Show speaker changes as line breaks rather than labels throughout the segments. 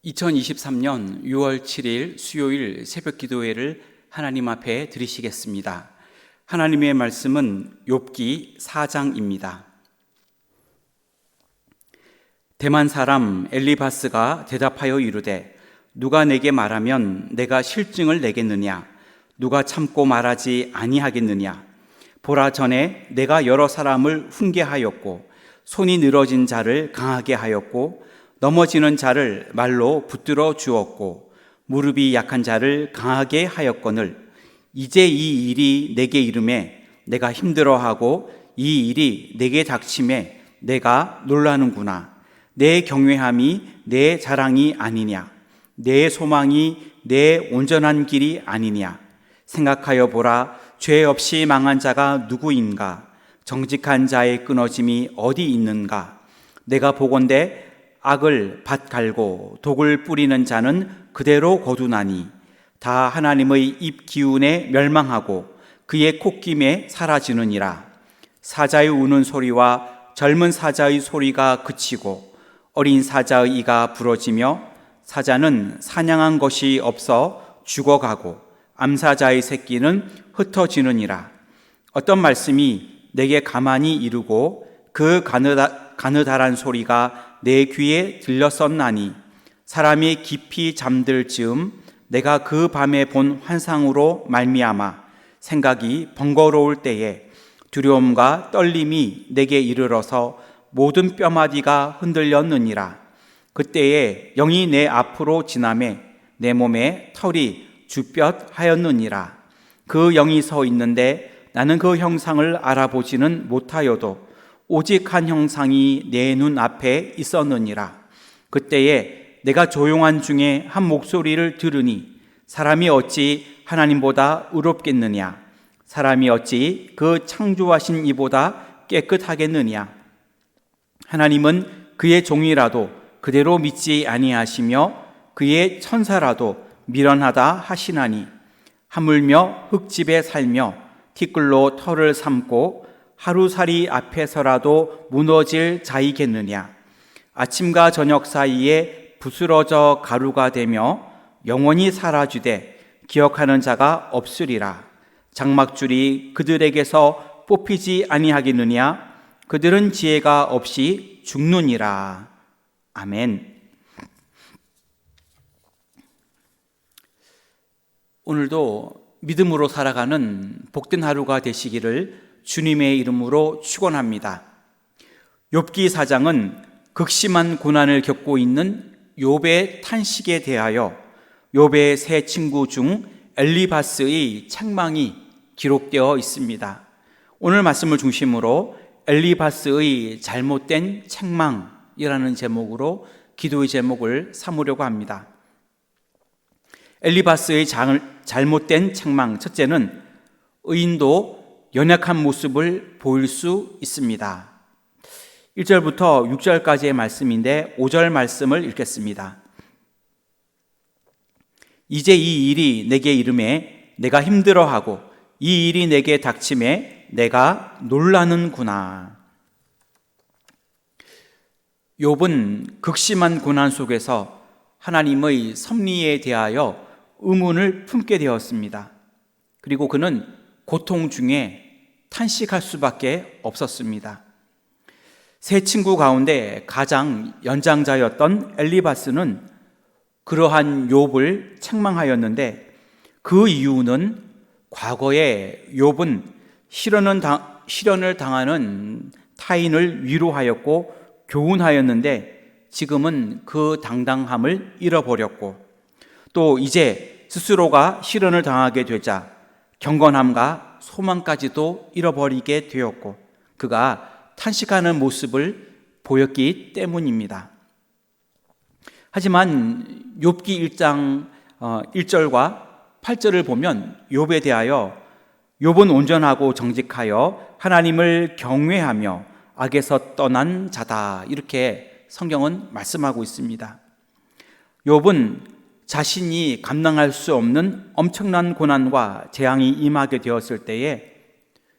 2023년 6월 7일 수요일 새벽 기도회를 하나님 앞에 드리시겠습니다. 하나님의 말씀은 욥기 4장입니다. 대만 사람 엘리바스가 대답하여 이르되 누가 내게 말하면 내가 실증을 내겠느냐? 누가 참고 말하지 아니하겠느냐? 보라, 전에 내가 여러 사람을 훈계하였고 손이 늘어진 자를 강하게 하였고 넘어지는 자를 말로 붙들어 주었고 무릎이 약한 자를 강하게 하였거늘 이제 이 일이 내게 이름에 내가 힘들어하고 이 일이 내게 닥침에 내가 놀라는구나. 내 경외함이 내 자랑이 아니냐? 내 소망이 내 온전한 길이 아니냐? 생각하여 보라, 죄 없이 망한 자가 누구인가? 정직한 자의 끊어짐이 어디 있는가? 내가 보건대 악을 밭 갈고 독을 뿌리는 자는 그대로 거두나니 다 하나님의 입 기운에 멸망하고 그의 콧김에 사라지느니라. 사자의 우는 소리와 젊은 사자의 소리가 그치고 어린 사자의 이가 부러지며 사자는 사냥한 것이 없어 죽어가고 암사자의 새끼는 흩어지느니라. 어떤 말씀이 내게 가만히 이르고 그 가느다란 소리가 내 귀에 들렸었나니 사람이 깊이 잠들 즈음 내가 그 밤에 본 환상으로 말미암아 생각이 번거로울 때에 두려움과 떨림이 내게 이르러서 모든 뼈마디가 흔들렸느니라. 그때에 영이 내 앞으로 지나매 내 몸에 털이 주뼛하였느니라. 그 영이 서 있는데 나는 그 형상을 알아보지는 못하여도 오직 한 형상이 내 눈 앞에 있었느니라. 그때에 내가 조용한 중에 한 목소리를 들으니 사람이 어찌 하나님보다 의롭겠느냐? 사람이 어찌 그 창조하신 이보다 깨끗하겠느냐? 하나님은 그의 종이라도 그대로 믿지 아니하시며 그의 천사라도 미련하다 하시나니 하물며 흙집에 살며 티끌로 털을 삼고 하루살이 앞에서라도 무너질 자이겠느냐? 아침과 저녁 사이에 부스러져 가루가 되며 영원히 사라지되 기억하는 자가 없으리라. 장막줄이 그들에게서 뽑히지 아니하겠느냐? 그들은 지혜가 없이 죽느니라. 아멘. 오늘도 믿음으로 살아가는 복된 하루가 되시기를 주님의 이름으로 축원합니다. 욥기 4장은 극심한 고난을 겪고 있는 욥의 탄식에 대하여 욥의 세 친구 중 엘리바스의 책망이 기록되어 있습니다. 오늘 말씀을 중심으로 엘리바스의 잘못된 책망이라는 제목으로 기도의 제목을 삼으려고 합니다. 엘리바스의 잘못된 책망, 첫째는 의인도 연약한 모습을 보일 수 있습니다. 1절부터 6절까지의 말씀인데 5절 말씀을 읽겠습니다. 이제 이 일이 내게 이름에 내가 힘들어하고 이 일이 내게 닥침에 내가 놀라는구나. 욥은 극심한 고난 속에서 하나님의 섭리에 대하여 의문을 품게 되었습니다. 그리고 그는 고통 중에 탄식할 수밖에 없었습니다. 세 친구 가운데 가장 연장자였던 엘리바스는 그러한 욥을 책망하였는데 그 이유는 과거에 욥은 시련을 당하는 타인을 위로하였고 교훈하였는데 지금은 그 당당함을 잃어버렸고 또 이제 스스로가 시련을 당하게 되자 경건함과 소망까지도 잃어버리게 되었고 그가 탄식하는 모습을 보였기 때문입니다. 하지만 욥기 1장 1절과 8절을 보면 욥에 대하여 욥은 온전하고 정직하여 하나님을 경외하며 악에서 떠난 자다, 이렇게 성경은 말씀하고 있습니다. 욥은 자신이 감당할 수 없는 엄청난 고난과 재앙이 임하게 되었을 때에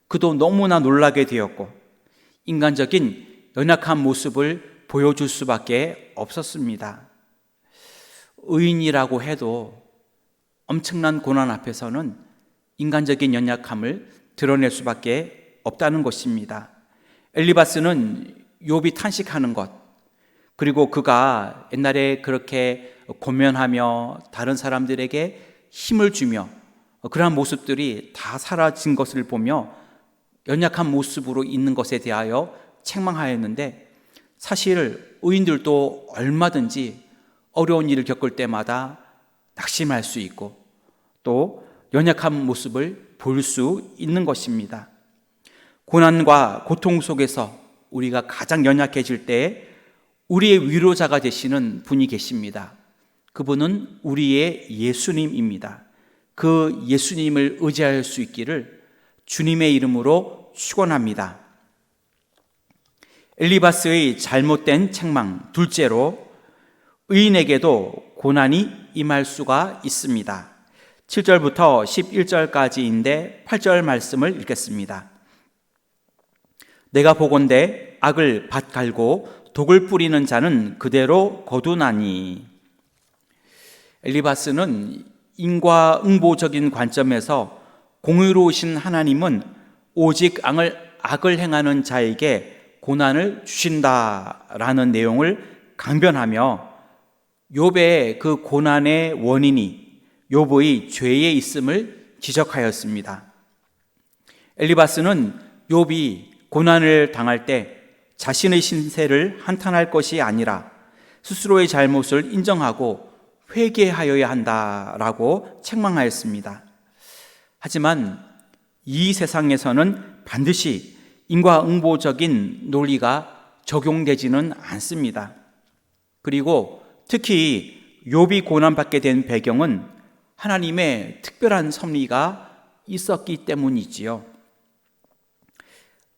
그도 너무나 놀라게 되었고 인간적인 연약한 모습을 보여줄 수밖에 없었습니다. 의인이라고 해도 엄청난 고난 앞에서는 인간적인 연약함을 드러낼 수밖에 없다는 것입니다. 엘리바스는 욥이 탄식하는 것, 그리고 그가 옛날에 그렇게 고면하며 다른 사람들에게 힘을 주며 그러한 모습들이 다 사라진 것을 보며 연약한 모습으로 있는 것에 대하여 책망하였는데, 사실 의인들도 얼마든지 어려운 일을 겪을 때마다 낙심할 수 있고 또 연약한 모습을 볼 수 있는 것입니다. 고난과 고통 속에서 우리가 가장 연약해질 때 우리의 위로자가 되시는 분이 계십니다. 그분은 우리의 예수님입니다. 그 예수님을 의지할 수 있기를 주님의 이름으로 축원합니다. 엘리바스의 잘못된 책망, 둘째로 의인에게도 고난이 임할 수가 있습니다. 7절부터 11절까지인데 8절 말씀을 읽겠습니다. 내가 보건대 악을 밭갈고 독을 뿌리는 자는 그대로 거두나니. 엘리바스는 인과응보적인 관점에서 공의로우신 하나님은 오직 악을 행하는 자에게 고난을 주신다라는 내용을 강변하며 욥의 그 고난의 원인이 욥의 죄에 있음을 지적하였습니다. 엘리바스는 욥이 고난을 당할 때 자신의 신세를 한탄할 것이 아니라 스스로의 잘못을 인정하고 회개하여야 한다라고 책망하였습니다. 하지만 이 세상에서는 반드시 인과응보적인 논리가 적용되지는 않습니다. 그리고 특히 욥이 고난받게 된 배경은 하나님의 특별한 섭리가 있었기 때문이지요.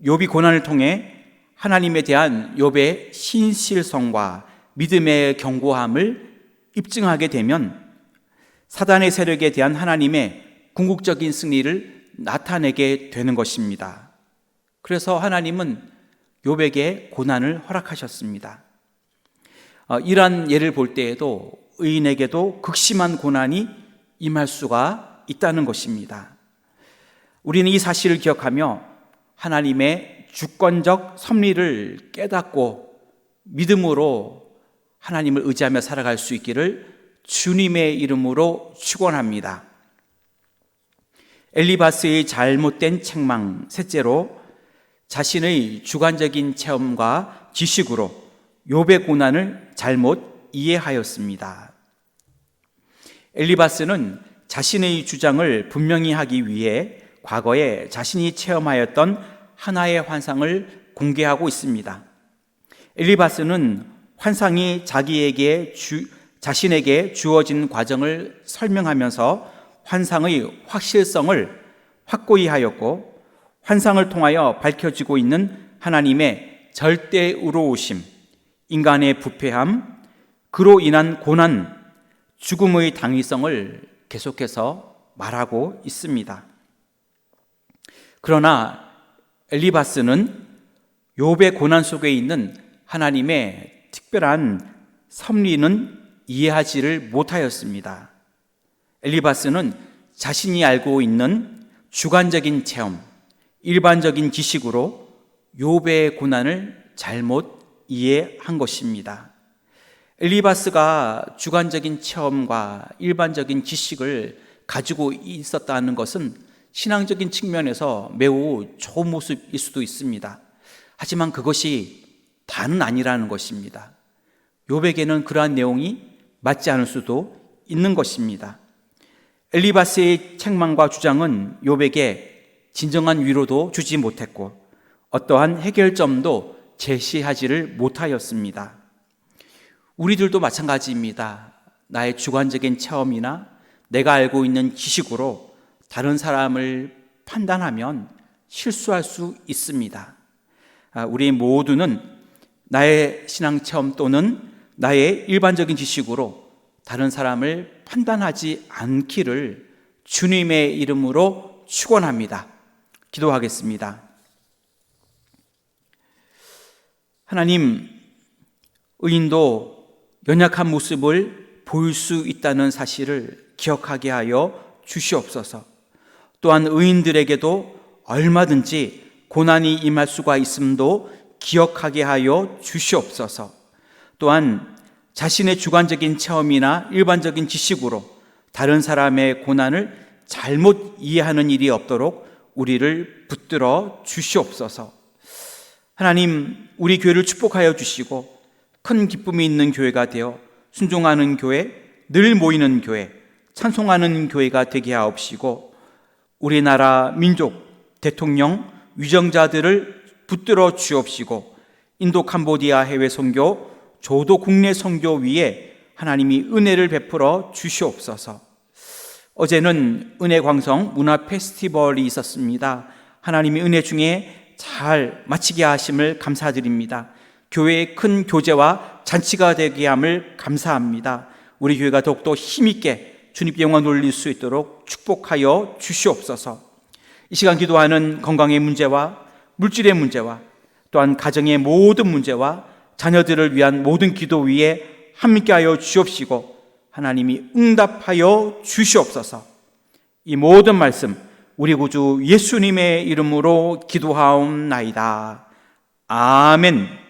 욥이 고난을 통해 하나님에 대한 욥의 신실성과 믿음의 견고함을 입증하게 되면 사단의 세력에 대한 하나님의 궁극적인 승리를 나타내게 되는 것입니다. 그래서 하나님은 욥에게 고난을 허락하셨습니다. 이러한 예를 볼 때에도 의인에게도 극심한 고난이 임할 수가 있다는 것입니다. 우리는 이 사실을 기억하며 하나님의 주권적 섭리를 깨닫고 믿음으로 하나님을 의지하며 살아갈 수 있기를 주님의 이름으로 축원합니다. 엘리바스의 잘못된 책망, 셋째로 자신의 주관적인 체험과 지식으로 욥의 고난을 잘못 이해하였습니다. 엘리바스는 자신의 주장을 분명히 하기 위해 과거에 자신이 체험하였던 하나의 환상을 공개하고 있습니다. 엘리바스는 환상이 자신에게 주어진 과정을 설명하면서 환상의 확실성을 확고히 하였고, 환상을 통하여 밝혀지고 있는 하나님의 절대의로우심, 인간의 부패함, 그로 인한 고난, 죽음의 당위성을 계속해서 말하고 있습니다. 그러나 엘리바스는 욥의 고난 속에 있는 하나님의 특별한 섭리는 이해하지를 못하였습니다. 엘리바스는 자신이 알고 있는 주관적인 체험, 일반적인 지식으로 욥의 고난을 잘못 이해한 것입니다. 엘리바스가 주관적인 체험과 일반적인 지식을 가지고 있었다는 것은 신앙적인 측면에서 매우 좋은 모습일 수도 있습니다. 하지만 그것이 다는 아니라는 것입니다. 욥에게는 그러한 내용이 맞지 않을 수도 있는 것입니다. 엘리바스의 책망과 주장은 욥에게 진정한 위로도 주지 못했고 어떠한 해결점도 제시하지를 못하였습니다. 우리들도 마찬가지입니다. 나의 주관적인 체험이나 내가 알고 있는 지식으로 다른 사람을 판단하면 실수할 수 있습니다. 우리 모두는 나의 신앙 체험 또는 나의 일반적인 지식으로 다른 사람을 판단하지 않기를 주님의 이름으로 축원합니다. 기도하겠습니다. 하나님, 의인도 연약한 모습을 보일 수 있다는 사실을 기억하게 하여 주시옵소서. 또한 의인들에게도 얼마든지 고난이 임할 수가 있음도 기억하게 하여 주시옵소서. 또한 자신의 주관적인 체험이나 일반적인 지식으로 다른 사람의 고난을 잘못 이해하는 일이 없도록 우리를 붙들어 주시옵소서. 하나님, 우리 교회를 축복하여 주시고 큰 기쁨이 있는 교회가 되어 순종하는 교회, 늘 모이는 교회, 찬송하는 교회가 되게 하옵시고 우리나라 민족, 대통령, 위정자들을 붙들어 주옵시고 인도 캄보디아 해외 선교, 조도 국내 선교 위에 하나님이 은혜를 베풀어 주시옵소서. 어제는 은혜광성 문화 페스티벌이 있었습니다. 하나님이 은혜 중에 잘 마치게 하심을 감사드립니다. 교회의 큰 교제와 잔치가 되게 함을 감사합니다. 우리 교회가 더욱더 힘있게 주님께 영광 돌릴 수 있도록 축복하여 주시옵소서. 이 시간 기도하는 건강의 문제와 물질의 문제와 또한 가정의 모든 문제와 자녀들을 위한 모든 기도 위에 함께 하여 주옵시고 하나님이 응답하여 주시옵소서. 이 모든 말씀 우리 구주 예수님의 이름으로 기도하옵나이다. 아멘.